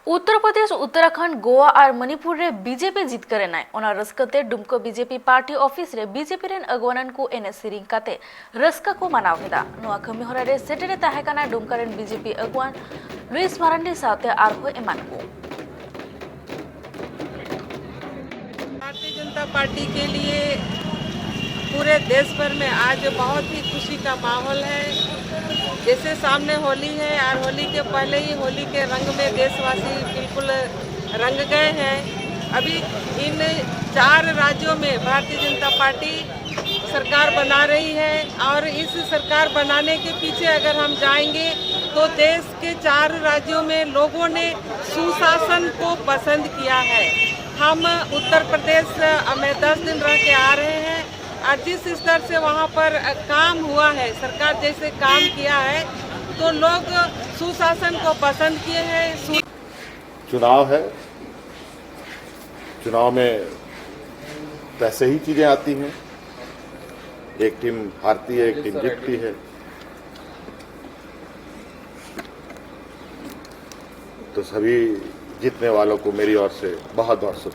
उत्तर प्रदेश, उत्तराखंड, गोवा और मणिपुर रे बीजेपी जीत करे नाय ओना रस्कते डुमको बीजेपी पार्टी ऑफिस रे बीजेपी रेन अगवानन को एने सेरिंग काते रस्का को मनाव केदा। नुआ कमी होरा रे सेटेरे ताहे काना डुमका रेन बीजेपी अगवान लुइस मारांडी साथे आरहो एमान को। भारतीय जनता पार्टी के लिए पूरे देश भर में आज बहुत ही खुशी का माहौल है। जैसे सामने होली है और होली के पहले ही होली के रंग में देशवासी बिल्कुल रंग गए हैं। अभी इन 4 राज्यों में भारतीय जनता पार्टी सरकार बना रही है और इस सरकार बनाने के पीछे अगर हम जाएंगे तो देश के 4 राज्यों में लोगों ने सुशासन को पसंद किया है। हम उत्तर प्रदेश में 10 दिन रह के आ रहे हैं और जिस स्तर से वहाँ पर काम हुआ है, सरकार जैसे काम किया है, तो लोग सुशासन को पसंद किए हैं। चुनाव है, चुनाव में वैसे ही चीजें आती हैं। एक टीम हारती है, एक टीम जीतती है। तो सभी जीतने वालों को मेरी ओर से बहुत बहुत शुभकामनाएं।